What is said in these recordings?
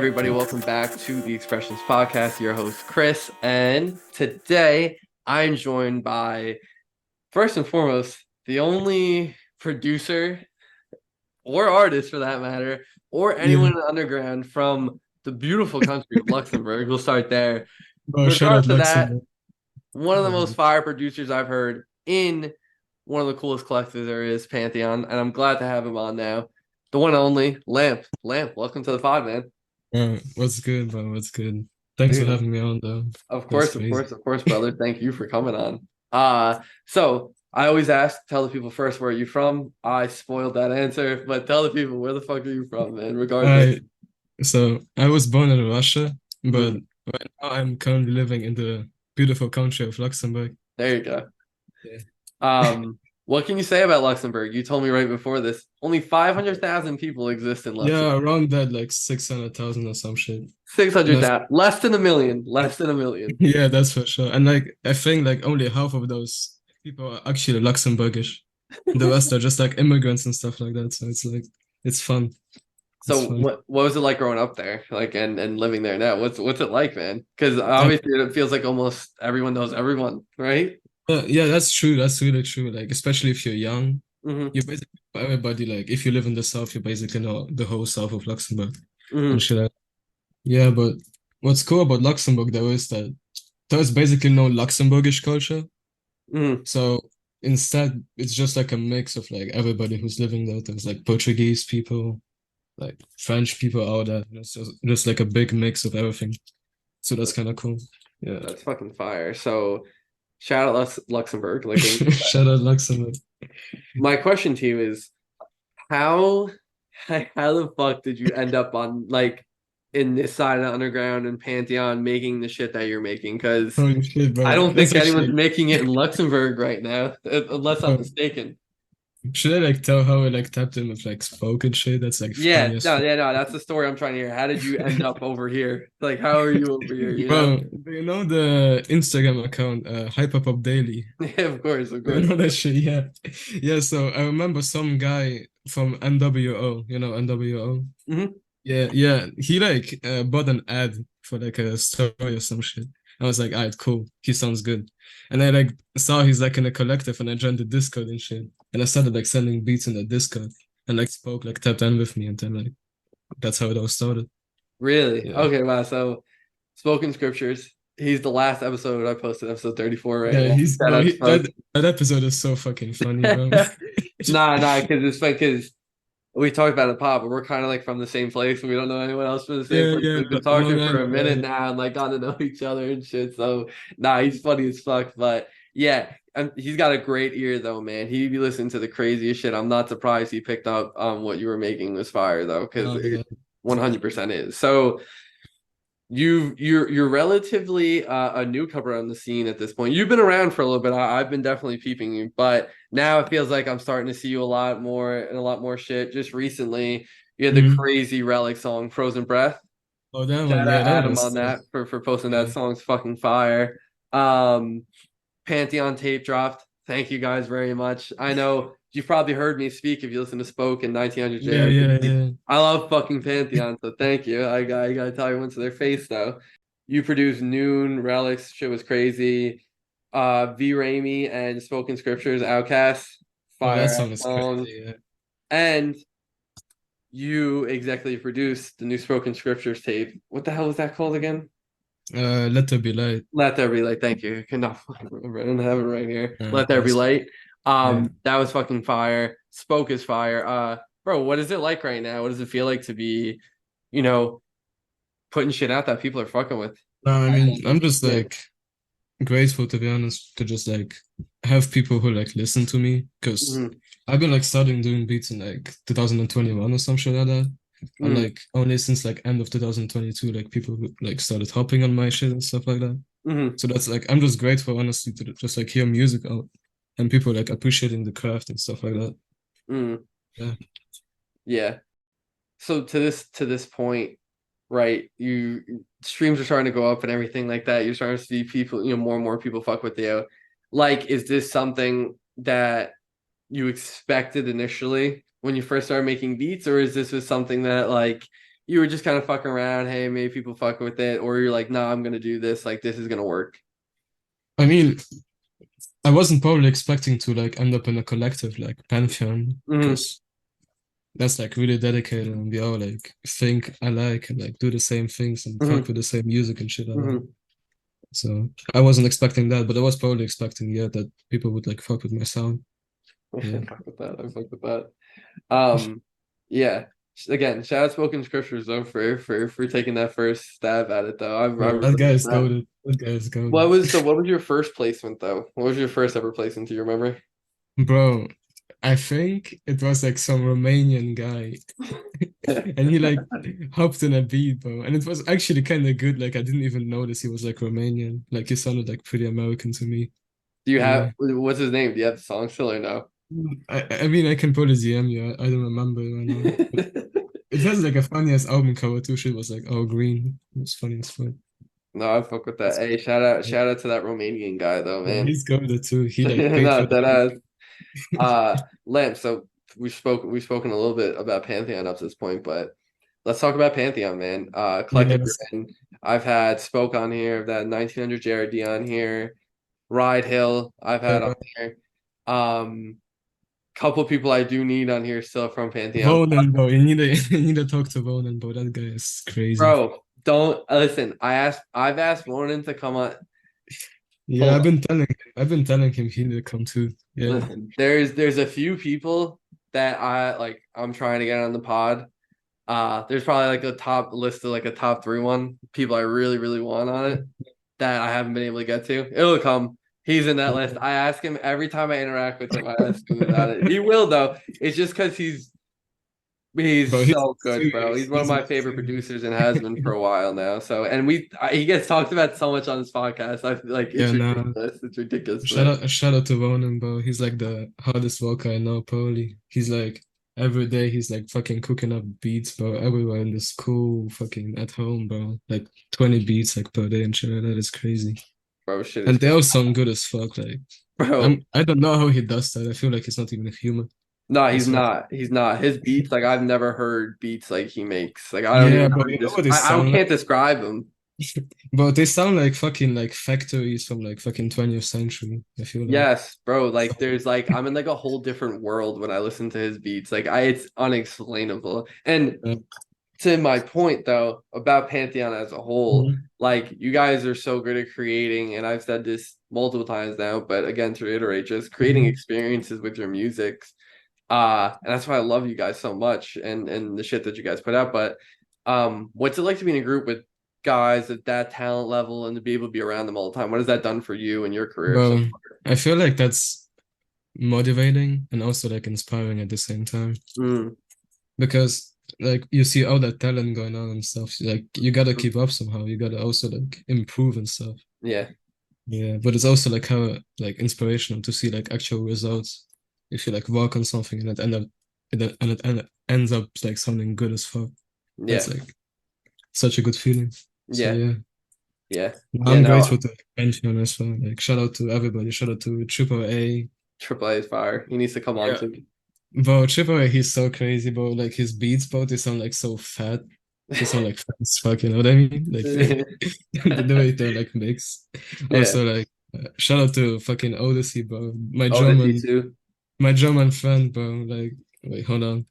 everybody, welcome back to the Expressions Podcast. Your host, Chris, and today I'm joined by, first and foremost, the only producer or artist for that matter, or anyone in the underground from the beautiful country of Luxembourg. We'll start there. Bro, In shout regards out to that, Luxembourg. one of the most fire producers I've heard in one of the coolest collectives there is, Pantheon, and I'm glad to have him on now. The one and only Lamp. Lamp, welcome to the pod, man. What's good, bro? What's good? Thanks for Dude, having me on, though. of That's course, of crazy. course, of course, brother. Thank you for coming on. So I always ask, tell the people first, where are you from? I spoiled that answer, but tell the people, where the fuck are you from, man? Regardless. I so I was born in Russia, but Mm, right now I'm currently living in the beautiful country of Luxembourg. there you go. Yeah. What can you say about Luxembourg? You told me right before this, only 500,000 people exist in Yeah, Luxembourg. around that, like 600,000 or some shit. And that's 600,000, less than a million, less than a million. yeah, that's for sure. And like I think like only half of those people are actually Luxembourgish. The rest are just like immigrants and stuff like that. So it's like it's fun. It's So fun. what was it like growing up there, like and living there now? What's it like, man? Because I obviously it feels like almost everyone knows everyone, right? Yeah, that's true. That's really true. Like, especially if you're young, Hmm. you basically everybody like if you live in the south, you basically know the whole south of Luxembourg and Hmm. shit. Yeah, but what's cool about Luxembourg though is that there's basically no Luxembourgish culture. Hmm. So instead, it's just like a mix of like everybody who's living there. There's like Portuguese people, like French people out there. It's just like a big mix of everything. So that's kind of cool. Yeah. That's fucking fire. So shout out Luxembourg. Like Shout out Luxembourg. my question to you is how how the fuck did you end up on like in this side of the underground and Pantheon making the shit that you're making? Because Holy shit, I bro. don't That's think anyone's actually. making it in Luxembourg right now, unless I'm Bro, mistaken. should I like tell how I like tapped in with like spoken shit? That's like Yeah, funny as no, fuck. yeah, no, that's the story I'm trying to hear. How did you end up over here? Like, how are you over here, you know? Bro, do you know the Instagram account Hyperpop Daily? Yeah, of course, of Do you course. know that shit? Yeah. Yeah, so I remember some guy from NWO, you know NWO? Hmm. Yeah, yeah. He like bought an ad for like a story or some shit. I was like, alright, cool. He sounds good. And I like saw he's like in a collective and I joined the Discord and shit. And I started like sending beats in the Discord and like spoke like tapped in with me and then like that's how it all started. Really? Yeah. Okay, wow. So, Spoken Scriptures. He's the last episode I posted, episode 34 right Yeah, now. he's Shout bro. out to Spoke. That episode is so fucking funny, bro. Nah, because it's like, because we talked about it pop, but we're kind of like from the same place. We don't know anyone else from the same Yeah, place. yeah, We've been Long talking for a Island. minute now and like gotten to know each other and shit. So, nah, he's funny as fuck. But yeah, he's got a great ear though, man. He be listening to the craziest shit. I'm not surprised he picked up what you were making was fire though, because Oh it yeah. 100% is. So you're relatively a newcomer on the scene at this point. You've been around for a little bit. I've been definitely peeping you, but now it feels like I'm starting to see you a lot more and a lot more shit. Just recently, you had the Mhm. crazy Relic song "Frozen Breath." Oh, that one. Shout Yeah, out that one Adam was on sick. that for posting that Yeah. song's fucking fire. Um, Pantheon tape dropped. Thank you guys very much. I know you've probably heard me speak if you listen to Spoke in 1900 Yeah, JRD. yeah, yeah. I love fucking Pantheon, so thank you. I gotta tell everyone to their face though. You produced Noon, Relics, shit was crazy. V Raimi and Spoken Scriptures, Outcast, Oh, that fire ass song is songs. crazy. Yeah. And you executive produced the new Spoken Scriptures tape. What the hell was that called again? Let There Be Light. Let There Be Light. Thank you. I cannot fucking remember. I don't have it right here. Let There Be That's Light. yeah. That was fucking fire. Spoke is fire. Bro, what is it like right now? What does it feel like to be, you know, putting shit out that people are fucking with? No, I mean, I'm just Yeah. like grateful to be honest to just like have people who like listen to me because Hmm. I've been like starting doing beats in like 2021 or some shit like that. And Hmm. like only since like end of 2022, like people like started hopping on my shit and stuff like that. Hmm. So that's like I'm just grateful honestly to just like hear music out and people like appreciating the craft and stuff like that. Hmm. Yeah. Yeah. So to this point, right? You streams are starting to go up and everything like that. You're starting to see people, more and more people fuck with you. Like, is this something that you expected initially when you first started making beats, or is this was something that like, you were just kind of fucking around, hey, maybe people fuck with it, or you're like, nah, I'm gonna do this, like this is gonna work. I mean, I wasn't probably expecting to like end up in a collective like Pantheon Hmm. because that's like really dedicated and we all like think alike and like do the same things and fuck Hmm. with the same music and shit alike. Hmm. So I wasn't expecting that, but I was probably expecting, yeah, that people would like fuck with my sound. I Yeah. fuck with that. I fuck with that. Um, yeah. Again, shout out Spoken Scriptures though for taking that first stab at it though. I Bro, really that guy like is that. goaded. That guy is goaded. What was your first placement though? What was your first ever placement? Do you remember? Bro, I think it was like some Romanian guy and he like hopped in a beat, bro. And it was actually kind of good. Like I didn't even notice he was like Romanian. Like he sounded like pretty American to me. Do you Yeah. have what's his name? Do you have the song still or no? I mean, I can probably DM you. I don't remember right now. But it has like a funny ass album cover too. Shit was like all green. It was funny as fuck. No, I fuck with that. That's Hey, shout out to that Romanian guy though, yeah, man. he's goaded too. He like paid No, for that the beat. Lamp. So we've spoken a little bit about Pantheon up to this point, but let's talk about Pantheon, man. Collective Yes. Grin. I've had Spoke on here, I've had 1900 JRD on here, Ride Hill, I've had on Uh, here. Couple people I do need on here still from Pantheon. Vonen, bro. You need to talk to Vonen, bro. That guy is crazy. Bro, don't listen. I've asked Ronan to come on. Yeah, Hold on. I've been telling him he need to come too. Yeah. Listen, there's a few people that I'm trying to get on the pod. There's probably like a top list of like a top three one people I really, really want on it that I haven't been able to get to. It'll come. He's in that list. I ask him every time I interact with him, I ask him about it. He will though. It's just because he's Bro, he's so good, bro. serious. He's one of He's my favorite serious. producers and has been for a while now. So, and he gets talked about so much on this podcast. I feel like it's Yeah, nah. ridiculous. It's ridiculous, man. Shout out to Ronan, bro. He's like the hardest worker I know, probably. He's like every day he's like fucking cooking up beats, bro, everywhere in the school, fucking at home, bro. Like 20 beats like per day and shit like that is crazy. Bro, shit is And they crazy. all sound good as fuck. Like Bro. I don't know how he does that. I feel like he's not even a human. No, he's He's fuck. not. He's not. His beats, like I've never heard beats like he makes. Like I don't even Yeah, know how but to you know what they I don't sound can't like? describe him. But they sound like fucking like factories from like fucking 20th century, I feel like. Yes, bro. Like there's like I'm in like a whole different world when I listen to his beats. Like it's unexplainable. And Uh, to my point though about Pantheon as a whole, mhm. like you guys are so good at creating, and I've said this multiple times now, but again to reiterate, just creating Mhm. experiences with your music. And that's why I love you guys so much and the shit that you guys put out. But what's it like to be in a group with guys at that talent level and to be able to be around them all the time? What has that done for you and your career so Well, I feel like that's motivating and also like inspiring at the same time far? because like you see all that talent going on and stuff, like you gotta keep up somehow, you gotta also like improve and stuff. Yeah, Yeah, but it's also like how like inspirational to see like actual results if you like work on something and it ends up like something good as fuck. That's yeah, like such a good feeling. So yeah, yeah, yeah, yeah. I'm No, grateful to mention as well. Like shout out to everybody, shout out to Triple A. Triple A is fire. He needs to come on Yeah, too. bro, Triple A, he's so crazy, bro. Like his beats, bro, they sound like so fat. They sound like fat as fuck, you know what I mean? Like the way they're like mixed. Yeah, Also, like shout out to fucking Odyssey, bro. Odyssey too. My German friend, bro. Like, wait, hold on.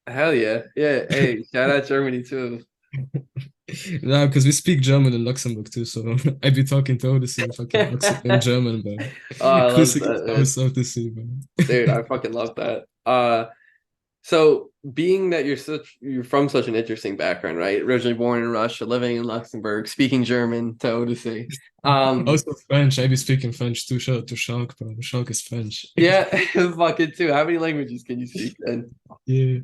Hell yeah, yeah. Hey, shout out Germany too. Nah, because we speak German in Luxembourg too, so I be talking to Odyssey in fucking in German, bro. Oh, I love Grüße that, geht man. raus, Odyssey, bro. Dude, I fucking love that. So being that you're from such an interesting background, right? Originally born in Russia, living in Luxembourg, speaking German to Odyssey. Um, Also French. I be speaking French too. Shout out to Shark, bro. Shark is French. yeah, fucking too. How many languages can you speak then? Yeah.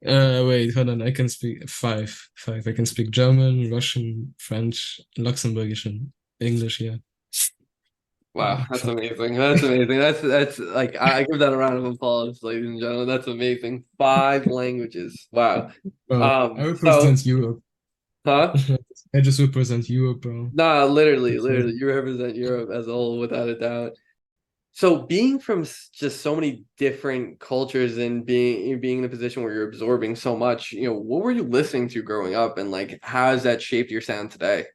Wait, hold on. I can speak five. Five. I can speak German, Russian, French, Luxembourgish, and English. Yeah. Wow, that's Fuck. amazing. That's amazing. That's like I give that a round of applause, ladies and gentlemen. That's amazing. Five languages. Wow. Bro, I So, represent Europe. huh? I just represent Europe, bro. Nah, literally, That's it. literally, you represent Europe as a whole without a doubt. So being from just so many different cultures and being in a position where you're absorbing so much, what were you listening to growing up, and like how has that shaped your sound today?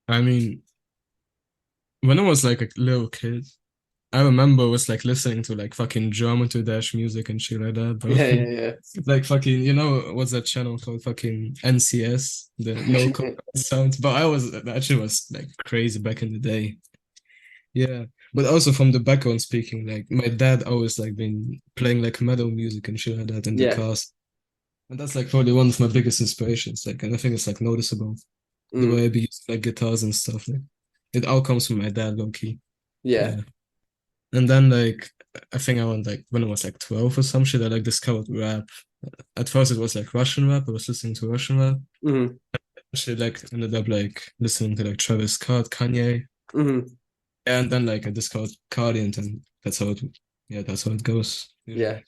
I mean, when I was like a little kid, I remember I was like listening to like fucking German to Dash music and shit like that, bro. Yeah, yeah, Like fucking, what's that channel called? Fucking NCS, the no yeah. code sounds. But that shit was like crazy back in the day. Yeah. But also from the background speaking, like my dad always like been playing like metal music and shit like that in the Yeah. cars. And that's like probably one of my biggest inspirations. Like, and I think it's like noticeable the Mm, way I be using like guitars and stuff. Like, it all comes from my dad, low key. yeah. Yeah. And then like I think I went like when I was like 12 or some shit, I like discovered rap. At first it was like Russian rap. I was listening to Russian rap. Hmm. Actually like ended up like listening to like Travis Scott, Kanye. Hmm. And then like I discovered Cardi and then that's how it goes Yeah. usually.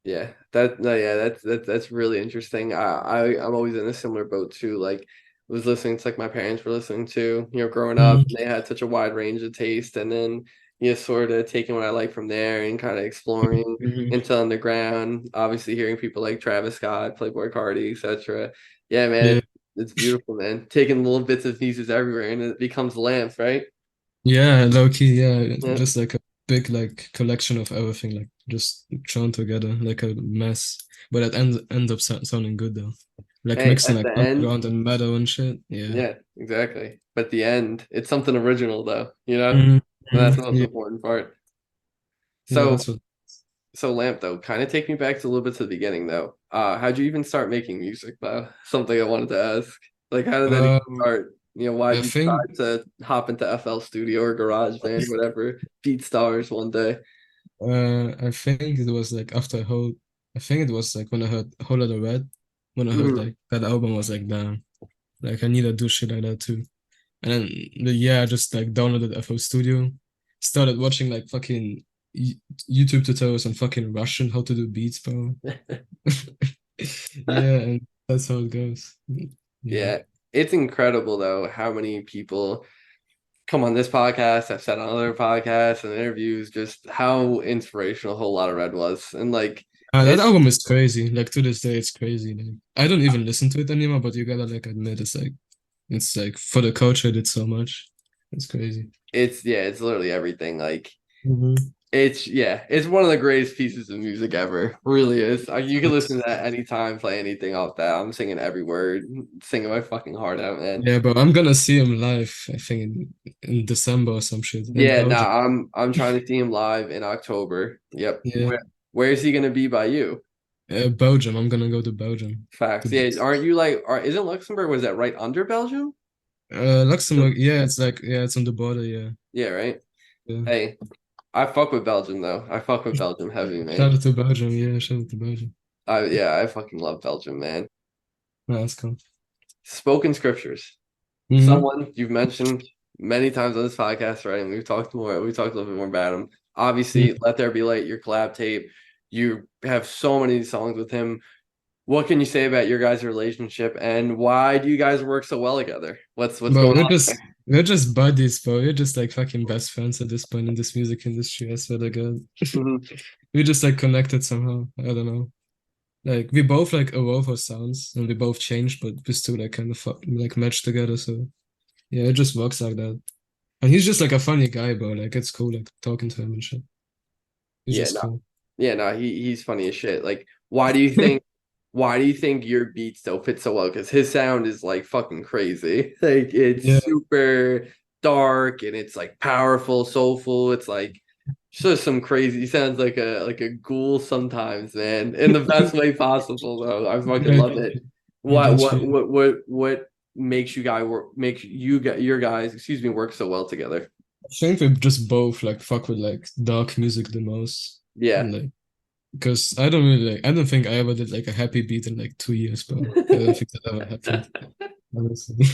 Yeah, that no, yeah, that's really interesting. I'm always in a similar boat too. Like, was listening to like my parents were listening to, growing up, Mm-hmm. and they had such a wide range of taste, and then sort of taking what I like from there and kind of exploring into underground. Obviously, hearing people like Travis Scott, Playboy Cardi, etc. Yeah, man, Yeah. it's beautiful, man. Taking little bits and pieces everywhere, and it becomes lamps, right? Yeah, low key, yeah. Yeah. Just like a big like collection of everything, like just thrown together like a mess. But it ends up sounding good though. Like Hey, mixing at like the end. underground and metal and shit. Yeah. Yeah, exactly. But the end, it's something original though, Hmm. And that's the most Yeah, important part. yeah, So that's what. so Lamp though, kind of take me back to a little bit to the beginning though. How'd you even start making music though? Something I wanted to ask. Like how did that even Um, start? Why'd I you think decide to hop into FL Studio or GarageBand, whatever, BeatStars one day? I think it was like after I think it was like when I heard Whole Lotta Red, when I heard Mhm. like that album was like damn, like I need to do shit like that too. And then I just like downloaded FL Studio, started watching like fucking YouTube tutorials on fucking Russian how to do beats, bro. Yeah, and that's how it goes. Yeah. Yeah, it's incredible though how many people come on this podcast. I've said on other podcasts and interviews just how inspirational Whole Lotta Red was, and like That it's album is crazy. Like to this day, it's crazy. Like I don't even listen to it anymore, but you gotta like admit it's like for the culture, it did so much. It's crazy. it's yeah, it's literally everything. Like Hmm. it's one of the greatest pieces of music ever. Really is. You can listen to that anytime, play anything off that. I'm singing every word, singing my fucking heart out, man. Yeah, but I'm gonna see him live. I think in December or some shit in Yeah, Belgium. nah, I'm trying to see him live in October. Yep. Yeah, Where is he gonna be by you? Belgium. I'm gonna go to Belgium. Facts. To Yeah, aren't you isn't Luxembourg, was that right under Belgium? Luxembourg. Yeah, it's like it's on the border. Yeah, Yeah, right. yeah. Hey, I fuck with Belgium though. I fuck with Belgium heavy, man. Shout out to Belgium. Yeah, shout out to Belgium. I fucking love Belgium, man. No, that's cool. Spoken scriptures. Hmm. Someone you've mentioned many times on this podcast, right? And we talked a little bit more about him. Obviously, Let There Be Light, your collab tape. You have so many songs with him. What can you say about your guys' relationship, and why do you guys work so well together? What's But going on there? we're just buddies, bro. We're just like fucking best friends at this point in this music industry. I swear to God. Mhm. We just like connected somehow. I don't know. Like we both like evolve our sounds and we both changed, but we still like kind of like match together. So yeah, it just works like that. And he's just like a funny guy, bro. Like it's cool like talking to him and shit. He's Yeah, just no, cool. yeah, no, he's funny as shit. Like, why do you think your beats don't fit so well? Because his sound is like fucking crazy. Like it's Yeah. super dark and it's like powerful, soulful. It's like just some crazy. He sounds like a ghoul sometimes, man, in the best way possible. Though I fucking Yeah, love it. I What get what you. what what what makes you get your guys, excuse me, work so well together? I think we just both like fuck with like dark music the most. Yeah. And like because I don't really like I don't think I ever did like a happy beat in like 2 years, bro. I don't think that ever happened, honestly.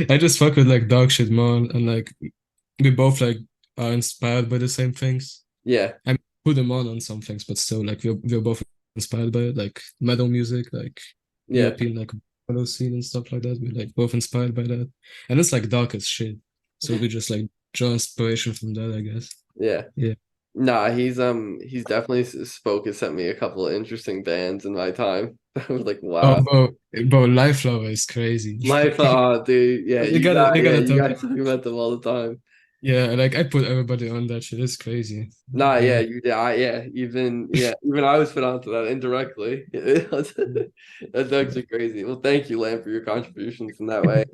I just fuck with like dog shit more and like we both like are inspired by the same things. Yeah. I mean, put them on some things, but still like we're both inspired by it, like metal music, like Yeah. European like metal scene and stuff like that. We're like both inspired by that. And it's like dark as shit. So we just like draw inspiration from that, I guess. Yeah. Yeah. Nah, he's definitely spoke and sent me a couple of interesting bands in my time. I was like, Oh, wow. bro, Life Flower is crazy. Life, dude, yeah, You yeah, gotta you talk guys about. talk about them all the time. Yeah, like I put everybody on that shit. It's crazy. Nah, yeah, Yeah. you did. Even I was put onto that indirectly. That's actually crazy. Well, thank you, Lamp, for your contributions in that way.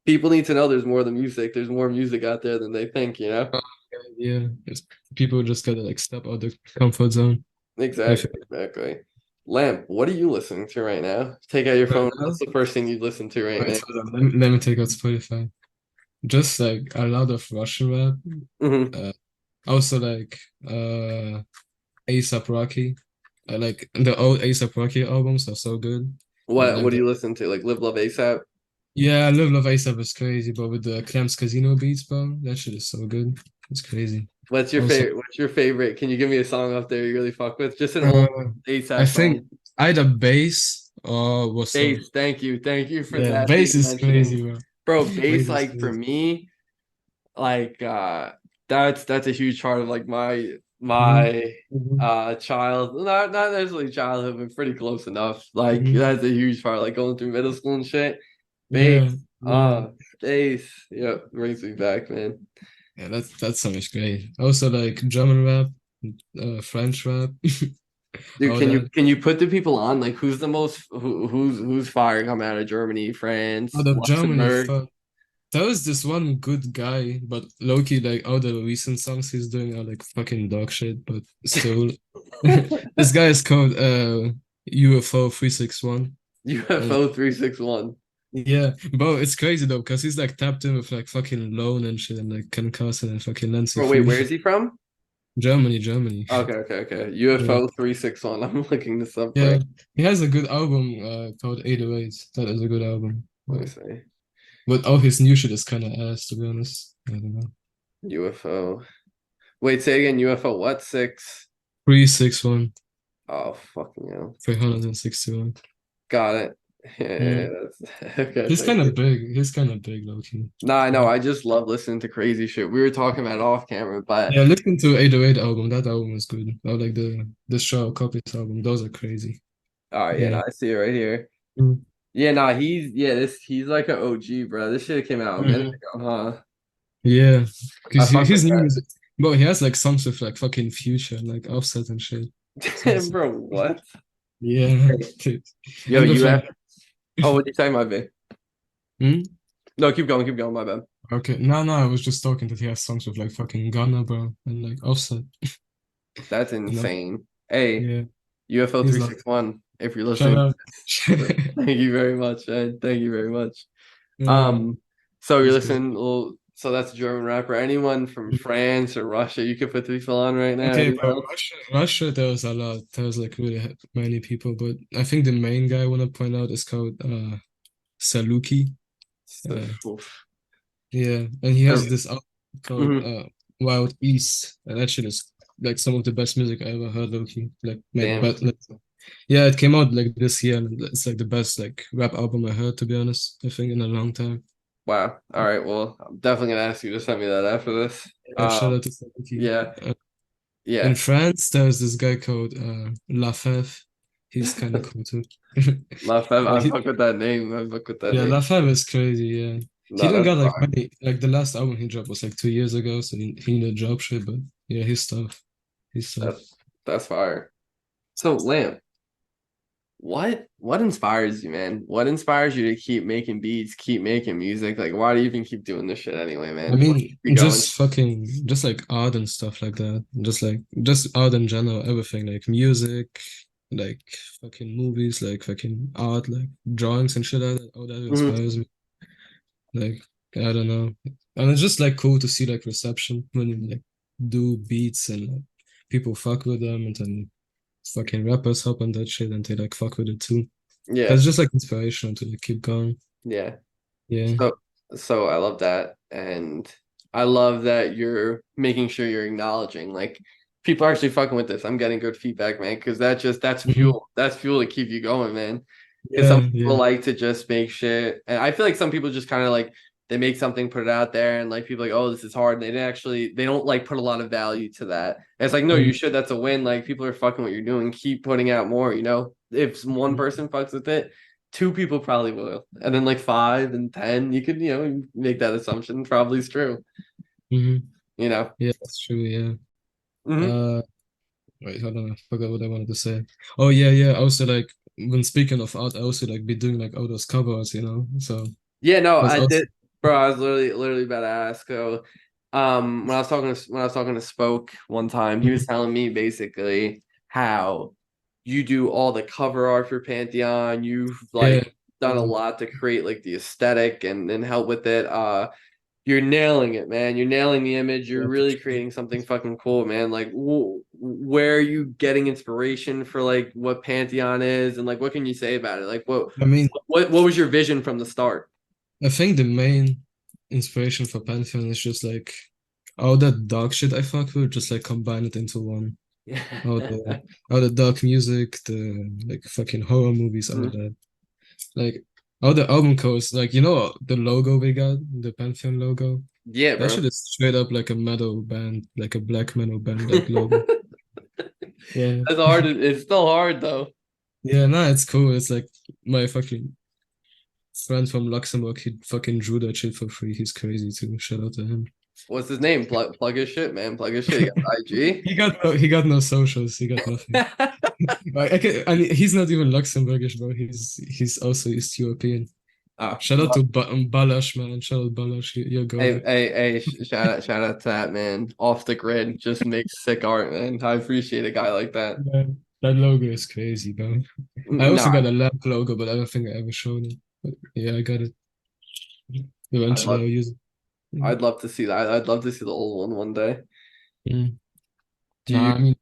People need to know there's more than music. There's more music out there than they think, you know? Yeah, people just gotta like step out the comfort zone. I Exactly, feel exactly. Lamp, what are you listening to right now? Take out your right phone. What's now. the first thing you listen to right Right, now? hold on. Let me take out Spotify. Just like a lot of Russian rap. Hmm. Uh, also like A$AP Rocky. I like the old A$AP Rocky albums are so good. But What like do the you listen to? Like Live Love ASAP? yeah, I love A$AP is crazy, but with the Clams Casino beats, bro, that shit is so good. It's crazy. What's your Also, favorite? What's your favorite? Can you give me a song up there you really fuck with? Just an uh, old I ASAP think song. either bass or what's up. Bass, thank you. Thank you for Yeah, that bass being is mentioning. crazy, bro. Bro, Bass bass is like for crazy. me, like that's a huge part of like my Hmm. my Hmm. child not necessarily childhood, but pretty close enough. Like Hmm. that's a huge part, like going through middle school and shit. Bass, Yeah, yeah, bass. Yep, brings me back, man. yeah. That song is great. Also, like German rap, French rap, Dude, all that. can you put the people on? Like who's the most who's fire coming out of Germany, France, Out of Germany, Luxembourg? fuck. There was this one good guy, but Loki, like all the recent songs he's doing are like fucking dog shit, but still. This guy is called UFO 361. And UFO 361. yeah, bro, it's crazy though, because he's like tapped in with like fucking Lone and shit and like Ken Carson and fucking Nancy Oh wait, where Fury. is he from? Germany, Germany. Okay, okay, okay. Yeah. UFO 361. I'm looking this up Yeah. right. He has a good album called 808. That is a good album. Let me Yeah. see. But all his new shit is kind of ass, to be honest. I don't know. UFO. Wait, say again. UFO what? Six. 361, Oh, fucking hell. 361. Got it. Yeah. Yeah, that's okay. He's Thank kind you. of big. He's kind of big, low key. No, I know. Yeah. I just love listening to crazy shit. We were talking about it off camera, but Yeah, listen to 808 album. That album is good. I like the Show Copies album. Those are crazy. oh yeah, Yeah. no, I see it right here. Mm. Yeah, no, he's like an OG, bro. This shit came out a minute Mhm. ago, huh? Yeah. I Because fuck his with new that. music, but he has like songs with like fucking Future, like Offset and shit. So it's, Bro, what? yeah. Dude. Yo, And with like, UF. Oh, what you talking about, B? hmm? No, keep going, my bad. Okay. No, I was just talking that he has songs with like fucking Gunna, bro, and like Offset. That's You know? insane. Hey, Yeah. UFO He's like, 361, if you're shout listening. out. Thank you very much, man. Thank you very much. Yeah, Um, so you're he's good. listening, well, so that's a German rapper. Anyone from France or Russia you could put three fill on right now? Okay, Anyone bro. else? Russia, there was a lot. There was like really many people, but I think the main guy I want to point out is called Saluki. So, Uh, oof. yeah, and he has this album called Mhm. Wild East, and that shit is like some of the best music I ever heard, Loki. Damn. Like, yeah, it came out like this year, and it's like the best like rap album I heard, to be honest. I think in a long time. Wow. All right. Well, I'm definitely gonna ask you to send me that after this. Shout out to Saluki. Yeah, In yeah. France, there's this guy called Lafèvre. He's kind of cool too. Left, I He, fuck with that name. I fuck with that yeah, name. Lafèvre is crazy. Yeah, he No, didn't that's got like fine. many. Like the last album he dropped was like 2 years ago, so he needed a job shit. But yeah, his stuff, his stuff. That that's fire. So, Lamp, what inspires you, man? What inspires you to keep making beats, keep making music? Like, why do you even keep doing this shit anyway, I man? What mean, keep you going? just like art and stuff like that. Just art in general, everything like music, like fucking movies, like fucking art, like drawings and shit like that. All that Mhm. inspires me. Like, I don't know. And it's just like cool to see like reception when you like do beats and like people fuck with them and then fucking rappers hop on that shit and they like fuck with it too. Yeah, That's just like inspirational to like keep going. yeah. Yeah. So, so I love that, and I love that you're making sure you're acknowledging like people are actually fucking with this. I'm getting good feedback, man, because that's Hmm. fuel. That's fuel to keep you going, man. Because some Yeah, people yeah. like to just make shit, and I feel like some people just kind of like they make something, put it out there, and like people are like, oh, this is hard. And they don't like put a lot of value to that. And it's like, no, you Mm. should. That's a win. Like people are fucking what you're doing. Keep putting out more. If one Mhm. person fucks with it, two people probably will, and then like five and 10, you could make that assumption. Probably is true. Mhm. You know. Yeah, that's true. Yeah. Hmm. Uh, wait, hold on. I forgot what I wanted to say. Oh yeah, yeah. Also, like when speaking of art, I also like be doing like all those covers, you know. So Yeah, no, that's I also did, bro. I was literally about to ask. So, when I was talking to Spoke one time, he was Mhm. telling me basically how you do all the cover art for Pantheon. You've Yeah. like done a Yeah. lot to create like the aesthetic and help with it. You're nailing it, man. You're nailing the image. You're Yeah, for really sure. creating something fucking cool, man. Like, where are you getting inspiration for like what Pantheon is, and like what can you say about it? Like, I mean, what was your vision from the start? I think the main inspiration for Pantheon is just like all that dark shit I fuck with, just like combine it into one. All the all the dark music, the like fucking horror movies, all Mm. that. Like all the album covers, like you know the logo we got, the Pantheon logo. Yeah, That bro. shit is straight up like a metal band, like a black metal band, like logo. Yeah. That's hard. It's still hard though. Yeah, nah, it's cool. It's like my fucking friend from Luxembourg, he fucking drew that shit for free. He's crazy too. Shout out to him. What's his name? Plug his shit, man. Plug his shit. He got IG. He got no socials. He got nothing. And he's not even Luxembourgish, bro. He's also East European. Oh, Shout out well, to Balash, man. Shout out Balash. You're hey, goated. hey, hey! Shout out to that man. Off the grid, just makes sick art, man. I appreciate a guy like that. Yeah, that logo is crazy, bro. I also No, got a lamp logo, but I don't think I ever showed it. But yeah, I got it. I Eventually, love. I'll use it. Mm. I'd love to see that. I'd love to see the old one day. Mm. Do you? Nah, I mean,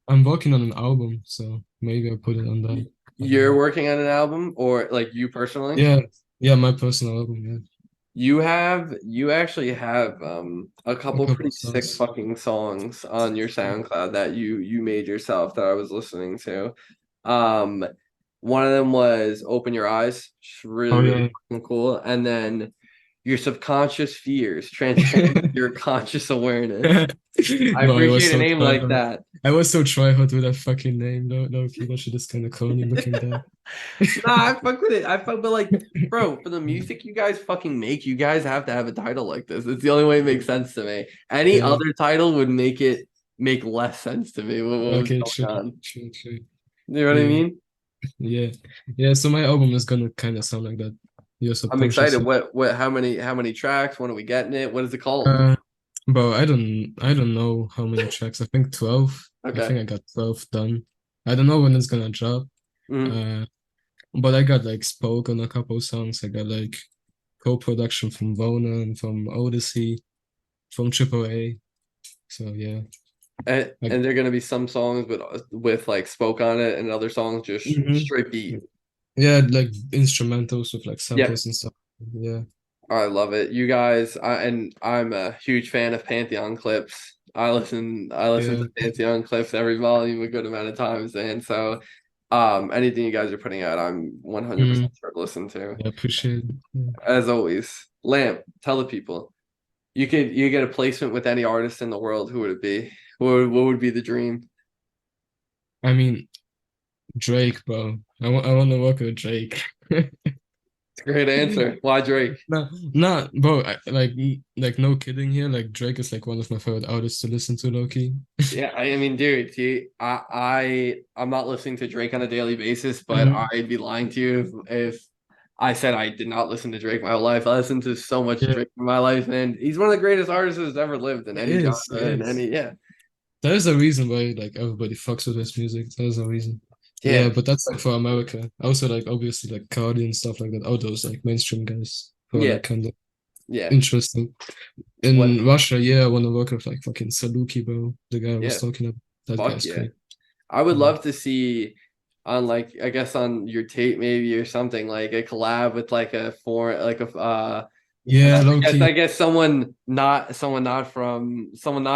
I'm working on an album, so maybe I'll put it on that. I don't You're know. working on an album, or like you personally? Yeah, yeah, my personal album, yeah. You actually have a A couple couple pretty of sick songs. fucking songs on your SoundCloud that you made yourself that I was listening to. Um One of them was Open Your Eyes, really Oh really yeah. fucking cool. And then Your Subconscious Fears Transform Your Conscious Awareness. I Bro, appreciate a name like that. I was so try hard with that fucking name. No, no, that shit is kind of corny looking back. Nah, I fuck with it. I fuck, but like, bro, for the music you guys fucking make, you guys have to have a title like this. It's the only way it makes sense to me. Any Yeah. other title would make it make less sense to me. What was Okay, true, going on? true, true. You know what I Yeah, mean? yeah, yeah. So my album is gonna kind of sound like that. Your I'm excited. subconscious. How many tracks? When are we getting it? What is it called? Uh, bro, I don't know how many tracks. I think 12. I Okay. think I got 12 done. I don't know when it's gonna drop. Mhm. Uh, but I got like Spoke on a couple songs. I got like co-production from Vona and from Odyssey, from Triple A. So yeah, like And there are gonna be some songs with like spoke on it, and other songs just mhm. straight beat. Yeah, like instrumentals with like Yep. samples and stuff. Yeah, I love it. You guys, and I'm a huge fan of Pantheon clips. I listen yeah. to Pantheon clips every volume a good amount of times, and so anything you guys are putting out, I'm 100% Mm, sure to listen to. yeah, appreciate it. Yeah. As always, Lamp, tell the people. You get a placement with any artist in the world, who would it be? What would be the dream? I mean, Drake, bro. I want to work with Drake. It's a great answer. Why Drake? Nah, bro. Like no kidding here. Like Drake is like one of my favorite artists to listen to, low key. Yeah, I mean, dude, see, I'm not listening to Drake on a daily basis, but Mhm. I'd be lying to you if I said I did not listen to Drake my whole life. I listened to so much Yeah, Drake in my life, and he's one of the greatest artists that's ever lived in it any is. It genre and is. any yeah. There's a reason why like everybody fucks with his music. There's a reason. Yeah, Yeah. but that's like for America. Also, like obviously like Cardi and stuff like that. All those like mainstream guys who are Yeah. like kind of Yeah. interesting. What In Russia, yeah, I want to work with like fucking Saluki, bro. The guy I was yeah. talking about. That Fuck guy's yeah. great. I would Yeah. love to see on like I guess on your tape maybe or something like a collab with like a foreign like a Yeah, low I key. guess someone not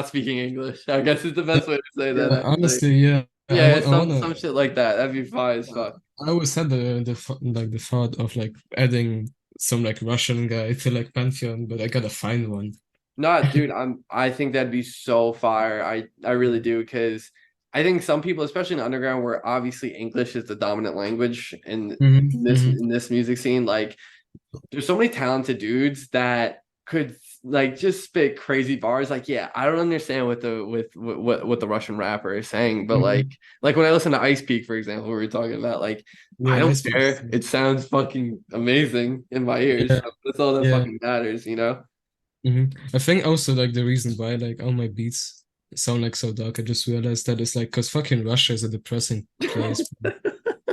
speaking English. I guess is the Yeah, best way to say that yeah, actually. honestly, yeah. I Yeah, want. I some wanna. shit like that. That'd be fine as fuck. I always had the thought of like adding some like Russian guy to like Pantheon, but I gotta find one. No, dude, I think that'd be so fire. I really do because I think some people, especially in the underground, where obviously English is the dominant language Hmm. in this music scene, like there's so many talented dudes that could like just spit crazy bars. Like, yeah, I don't understand what the what the Russian rapper is saying, but Hmm. like when I listen to Ice Peak, for example, we were talking about, like, I Yeah, I don't speak. care. It sounds fucking amazing in my ears. Yeah, So that's all that yeah. fucking matters, you know? I think also like the reason why like all my beats sound like so dark, I just realized that it's like because fucking Russia is a depressing place,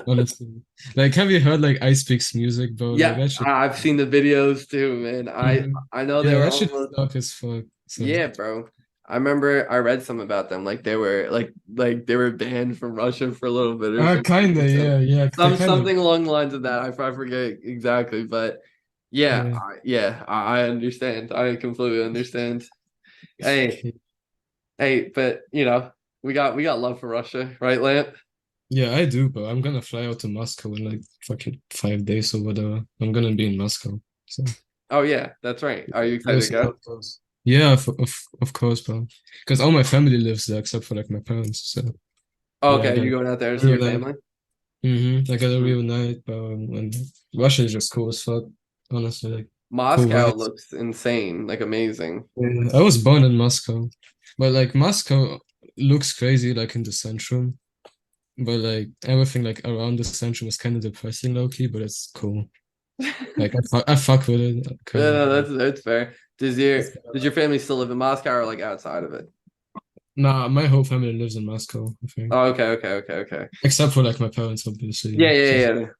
honestly. Like, have you heard like Ice Peak's music, bro? Like Yeah, that shit. I've seen the videos too, man. Mhm. I know they Yeah, were that shit is almost, dark as fuck. So, yeah, bro. I remember I read some about them. Like they were like they were banned from Russia for a little bit or something. kinda, So yeah, yeah. They kind of, something along the lines of that. I forget exactly, but yeah, yeah. I understand. I completely understand. Hey, hey, but you know, we got love for Russia, right, Lamp? Yeah, I do, but I'm gonna fly out to Moscow in like fucking 5 days or whatever. I'm gonna be in Moscow. So Oh yeah, that's right. Are you excited we'll to see how go? it goes. Yeah, of course, bro. Because all my family lives there except for like my parents. So Oh, yeah, I okay, you gotta going out there to see your reunite. family? I gotta Hmm. reunite, bro. And Russia is just cool as fuck. Honestly, like cool Moscow vibes. looks insane, like amazing. Yeah, I was born in Moscow, but like Moscow looks crazy like in the centrum, but like everything like around the centrum is kind of depressing low key, but it's cool. Like I fuck with it Yeah, kind of. no, Like, that's fair. Does your family still live in Moscow or like outside of it? nah, my whole family lives in Moscow, I think, Oh, okay. except for like my parents, obviously. So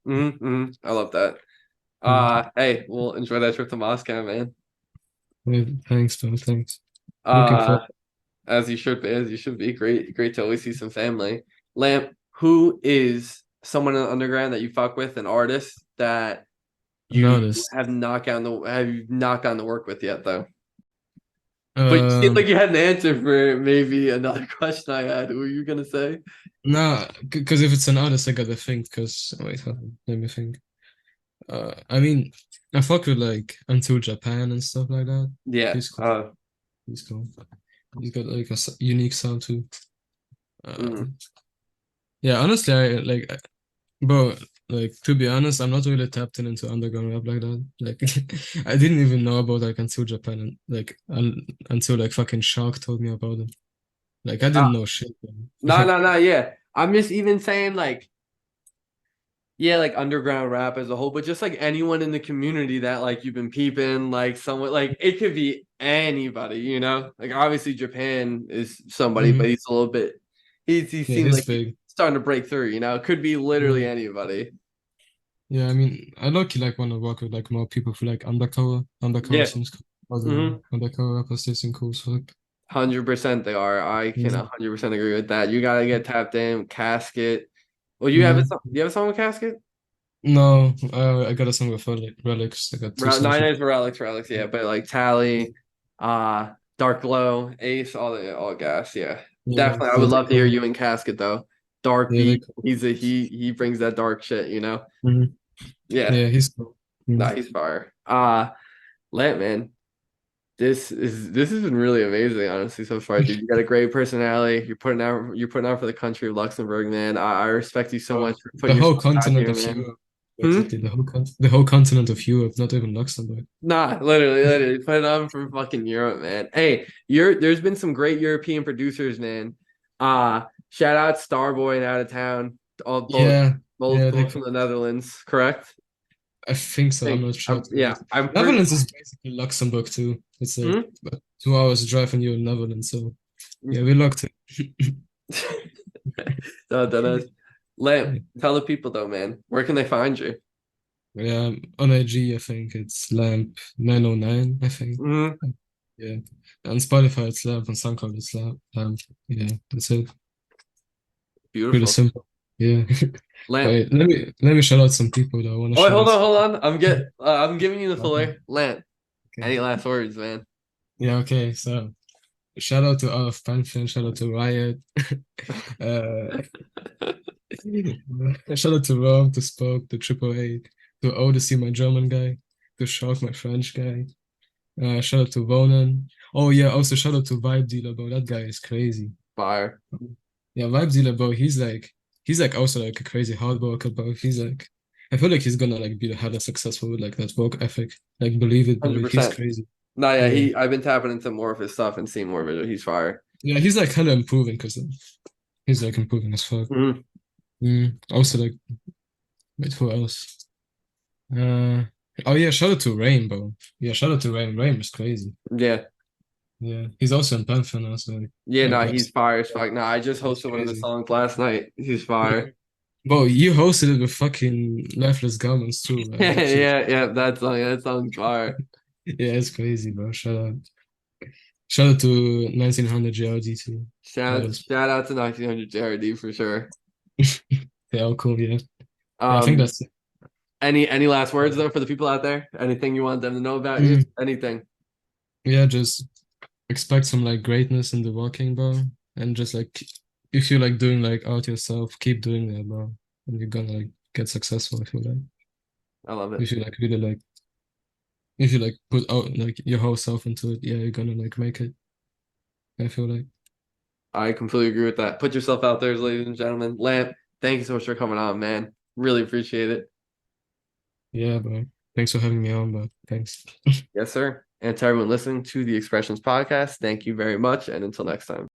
Yeah. I love that. mm, Hey, we'll enjoy that trip to Moscow, man. yeah, thanks, bro. Thanks. Looking forward. Uh, as you should be. Great to always see some family. Lamp, who is someone in the underground that you fuck with, an artist that you Noticed. have you not gotten to work with yet, though? But you seem Um, like you had an answer for maybe another question I had. What were you gonna say? nah, because if it's an artist, I gotta think. Because wait, hold on, let me think. I mean, I fuck with like Until Japan and stuff like that. Yeah. He's cool. He's cool. He's got like a unique sound too. Mm. Um, yeah, honestly, bro, like to be honest, I'm not really tapped into underground rap like that. Like, I didn't even know about like Until Japan and like until like fucking Shark told me about it. Like, I didn't know shit. Man. No. Yeah. I'm just even saying like, yeah, like underground rap as a whole, but just like anyone in the community that like you've been peeping, like someone like it could be anybody, you know? Like obviously Japan is somebody, but Hmm. he's a little bit he Yeah, seems he's like he's big. starting to break through, you know? It could be literally Mhm. anybody. Yeah, I mean, I lucky like want to work with like more people who like undercover. Undercover Yeah. seems cool. I don't know. Mm-hmm. Undercover rappers they seem cool. So like, 100% they are. I can mm, 100% agree with that. You gotta get tapped in, Casket. Well, you have a mm. song. Do you have a song with Casket? No, I got a song with Relics. I got two songs Nine with. Days for Relics, yeah. But like Tally, Dark Glow, Ace, all gas, yeah. Yeah, Definitely. I yeah, would they love to hear cool. you in Casket though. Dark Yeah, they beat. cool. He brings that dark shit, you know? Mhm. Yeah. Yeah, he's cool. Nah, Mm. he's fire. Lant man. This has been really amazing, honestly, so far, dude. You got a great personality. You're putting out for the country of Luxembourg, man. I respect you so Uh, much for the putting whole yourself out continent here, of man. Europe, Hmm? basically the whole continent of Europe, not even Luxembourg. Nah, literally, put it on for fucking Europe, man. Hey, there's been some great European producers, man. Shout out Starboy and Out of Town, all Yeah, yeah, both from the Netherlands, correct? I think so. I'm Think, not sure. To be yeah, honest. I'm pretty. Netherlands is basically Luxembourg too. It's like Hmm? 2 hours drive from you in Netherlands. So yeah, we locked it. No, that is. Lamp, tell the people though, man. Where can they find you? Yeah, on IG, I think it's Lamp 909, I think. Hmm. Yeah. On Spotify, it's Lamp. On SoundCloud, it's Lamp. Yeah, that's it. Pretty Beautiful. simple. Yeah. Lamp. Wait, let me shout out some people that I want to Oh, wait, shout out. hold on. I'm giving you the Okay. floor. Lamp. Okay. Any last words, man? Yeah, okay. So shout out to all of Pantheon, shout out to Riot. uh shout out to Rome, to Spoke, to Triple A, to Odyssey, my German guy. to Shark, my French guy. Shout out to Vonan. Oh yeah, also shout out to Vibe Dealer, bro. That guy is crazy. Fire. Yeah, Vibe Dealer, bro. He's like also like a crazy hard worker, bro. He's like, I feel like he's gonna like be hella successful with like that work ethic. Like believe it, bro. He's 100%. crazy. No, yeah, Yeah, I've been tapping into more of his stuff and seeing more of it. He's fire. yeah. He's like hella improving because he's like improving as fuck. Mhm. Also like, wait, who else? Uh, oh yeah, shout out to Rain, bro. Yeah, shout out to Rain. Rain is crazy. Yeah. Yeah, he's also in Pantheon now, so Yeah, like no, that's he's fire as fuck. No, I just that's hosted one of the crazy. songs last night. He's Yeah. fire. Bro, you hosted it with fucking Lifeless Garments too, man. That shit. Yeah, yeah, that song's fire. Yeah, it's crazy, bro. Shout out to 1900 JRD too. That is, Shout out to 1900 JRD for sure. yeah, all cool, yeah. Yeah, I think Um, that's it. any last words though for the people out there? Anything you want them to know about you? Mm, Anything? yeah, just expect some like greatness in the walking, bro. And just like if you like doing like art yourself, keep doing that, bro. And you're gonna like get successful, I feel like. I love it. If you like really like if you like put out like your whole self into it, yeah, you're gonna like make it. I feel like. I completely agree with that. Put yourself out there, ladies and gentlemen. Lamp, thank you so much for coming on, man. Really appreciate it. Yeah, bro. Thanks for having me on, bro. Thanks. Yes, sir. And to everyone listening to the Expressions podcast, thank you very much. And until next time.